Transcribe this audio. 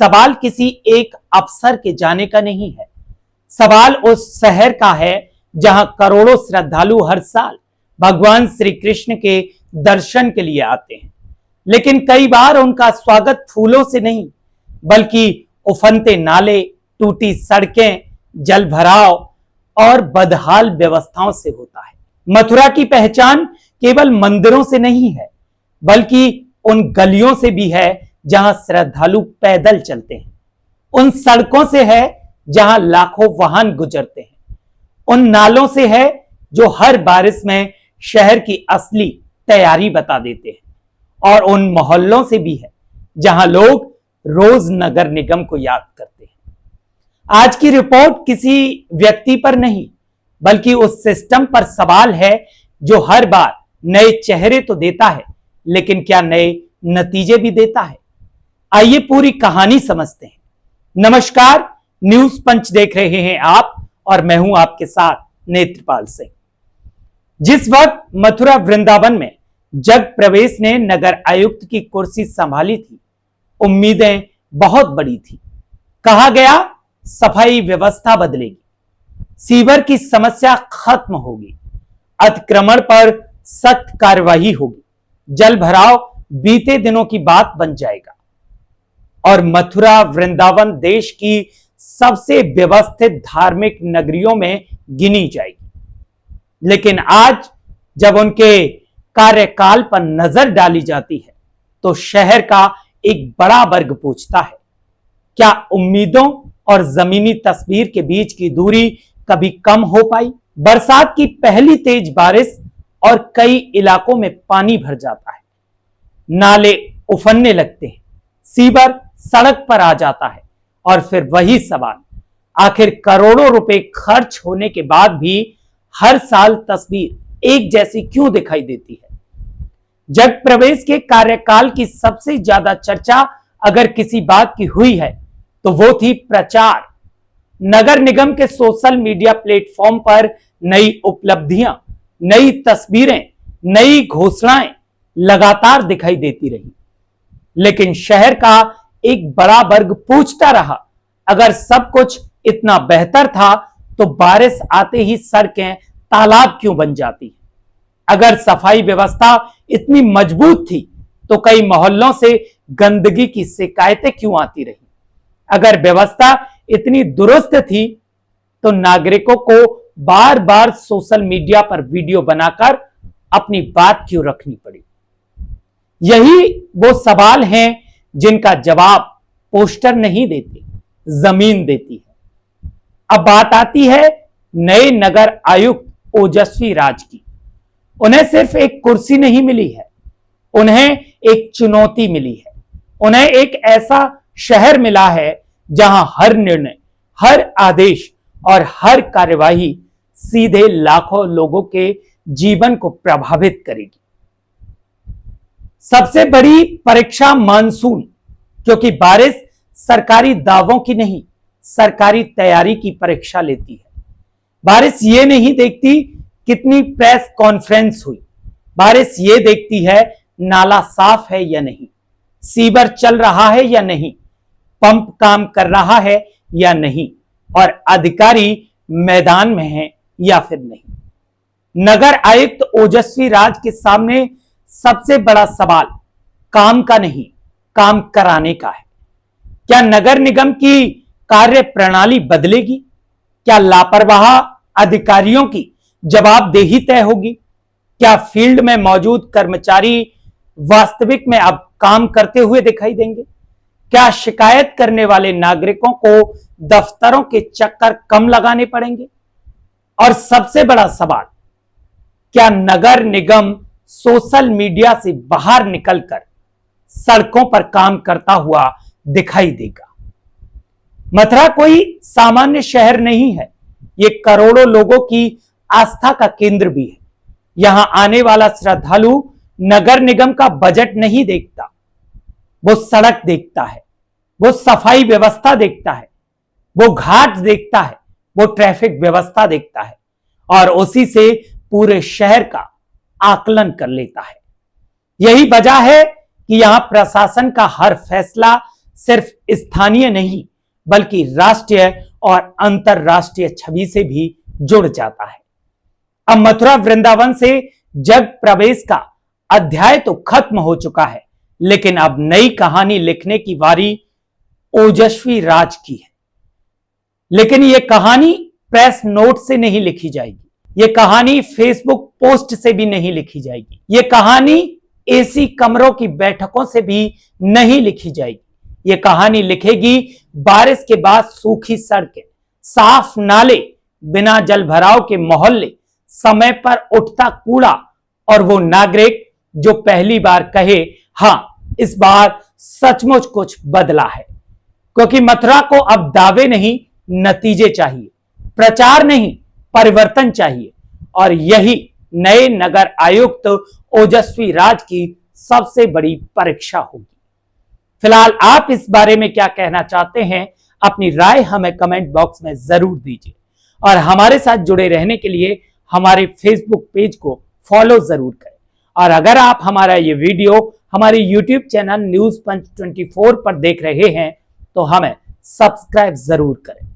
सवाल किसी एक अफसर के जाने का नहीं है। सवाल उस शहर का है जहां करोड़ों श्रद्धालु हर साल भगवान श्री कृष्ण के दर्शन के लिए आते हैं, लेकिन कई बार उनका स्वागत फूलों से नहीं बल्कि उफनते नाले, टूटी सड़कें, जल भराव और बदहाल व्यवस्थाओं से होता है। मथुरा की पहचान केवल मंदिरों से नहीं है बल्कि उन गलियों से भी है जहां श्रद्धालु पैदल चलते हैं, उन सड़कों से है जहां लाखों वाहन गुजरते हैं, उन नालों से है जो हर बारिश में शहर की असली तैयारी बता देते हैं, और उन मोहल्लों से भी है जहां लोग रोज नगर निगम को याद करते हैं। आज की रिपोर्ट किसी व्यक्ति पर नहीं बल्कि उस सिस्टम पर सवाल है जो हर बार नए चेहरे तो देता है लेकिन क्या नए नतीजे भी देता है। आइए पूरी कहानी समझते हैं। नमस्कार, न्यूज पंच देख रहे हैं आप और मैं हूं आपके साथ नेत्रपाल सिंह। जिस वक्त मथुरा वृंदावन में जग प्रवेश ने नगर आयुक्त की कुर्सी संभाली थी, उम्मीदें बहुत बड़ी थी। कहा गया सफाई व्यवस्था बदलेगी, सीवर की समस्या खत्म होगी, अतिक्रमण पर सख्त कार्यवाही होगी, जल भराव बीते दिनों की बात बन जाएगा और मथुरा वृंदावन देश की सबसे व्यवस्थित धार्मिक नगरियों में गिनी जाएगी। लेकिन आज जब उनके कार्यकाल पर नजर डाली जाती है तो शहर का एक बड़ा वर्ग पूछता है, क्या उम्मीदों और जमीनी तस्वीर के बीच की दूरी कभी कम हो पाई? बरसात की पहली तेज बारिश और कई इलाकों में पानी भर जाता है, नाले उफनने लगते हैं, सीवर सड़क पर आ जाता है और फिर वही सवाल, आखिर करोड़ों रुपए खर्च होने के बाद भी हर साल तस्वीर एक जैसी क्यों दिखाई देती है? जग प्रवेश के कार्यकाल की सबसे ज्यादा चर्चा अगर किसी बात की हुई है तो वो थी प्रचार। नगर निगम के सोशल मीडिया प्लेटफॉर्म पर नई उपलब्धियां, नई तस्वीरें, नई घोषणाएं लगातार दिखाई देती रही, लेकिन शहर का एक बड़ा वर्ग पूछता रहा, अगर सब कुछ इतना बेहतर था तो बारिश आते ही सड़कें तालाब क्यों बन जाती? अगर सफाई व्यवस्था इतनी मजबूत थी तो कई मोहल्लों से गंदगी की शिकायतें क्यों आती रही? अगर व्यवस्था इतनी दुरुस्त थी तो नागरिकों को बार बार सोशल मीडिया पर वीडियो बनाकर अपनी बात क्यों रखनी पड़ी? यही वो सवाल हैं जिनका जवाब पोस्टर नहीं देते, जमीन देती है। अब बात आती है नए नगर आयुक्त ओजस्वी राज की। उन्हें सिर्फ एक कुर्सी नहीं मिली है, उन्हें एक चुनौती मिली है। उन्हें एक ऐसा शहर मिला है जहां हर निर्णय, हर आदेश और हर कार्यवाही सीधे लाखों लोगों के जीवन को प्रभावित करेगी। सबसे बड़ी परीक्षा मानसून, क्योंकि बारिश सरकारी दावों की नहीं, सरकारी तैयारी की परीक्षा लेती है। बारिश ये नहीं देखती कितनी प्रेस कॉन्फ्रेंस हुई, बारिश ये देखती है नाला साफ है या नहीं, सीवर चल रहा है या नहीं, पंप काम कर रहा है या नहीं, और अधिकारी मैदान में है या फिर नहीं। नगर आयुक्त ओजस्वी राज के सामने सबसे बड़ा सवाल काम का नहीं, काम कराने का है। क्या नगर निगम की कार्य प्रणाली बदलेगी? क्या लापरवाह अधिकारियों की जवाबदेही तय होगी? क्या फील्ड में मौजूद कर्मचारी वास्तविक में अब काम करते हुए दिखाई देंगे? क्या शिकायत करने वाले नागरिकों को दफ्तरों के चक्कर कम लगाने पड़ेंगे? और सबसे बड़ा सवाल, क्या नगर निगम सोशल मीडिया से बाहर निकलकर सड़कों पर काम करता हुआ दिखाई देगा? मथुरा कोई सामान्य शहर नहीं है, ये करोड़ों लोगों की आस्था का केंद्र भी है। यहां आने वाला श्रद्धालु नगर निगम का बजट नहीं देखता, वो सड़क देखता है, वो सफाई व्यवस्था देखता है, वो घाट देखता है, वो ट्रैफिक व्यवस्था देखता है और उसी से पूरे शहर का आकलन कर लेता है। यही वजह है कि यहां प्रशासन का हर फैसला सिर्फ स्थानीय नहीं बल्कि राष्ट्रीय और अंतरराष्ट्रीय छवि से भी जुड़ जाता है। अब मथुरा वृंदावन से जग प्रवेश का अध्याय तो खत्म हो चुका है, लेकिन अब नई कहानी लिखने की बारी ओजस्वी राज की है। लेकिन यह कहानी प्रेस नोट से नहीं लिखी जाएगी, यह कहानी फेसबुक पोस्ट से भी नहीं लिखी जाएगी, यह कहानी एसी कमरों की बैठकों से भी नहीं लिखी जाएगी। यह कहानी लिखेगी बारिश के बाद सूखी सड़कें, साफ नाले, बिना जल भराव के मोहल्ले, समय पर उठता कूड़ा और वो नागरिक जो पहली बार कहे हां इस बार सचमुच कुछ बदला है। क्योंकि मथुरा को अब दावे नहीं नतीजे चाहिए, प्रचार नहीं परिवर्तन चाहिए, और यही नए नगर आयुक्त ओजस्वी राज की सबसे बड़ी परीक्षा होगी। फिलहाल आप इस बारे में क्या कहना चाहते हैं, अपनी राय हमें कमेंट बॉक्स में जरूर दीजिए, और हमारे साथ जुड़े रहने के लिए हमारे फेसबुक पेज को फॉलो जरूर करें। और अगर आप हमारा ये वीडियो हमारे यूट्यूब चैनल न्यूज पंच 24 पर देख रहे हैं तो हमें सब्सक्राइब जरूर करें।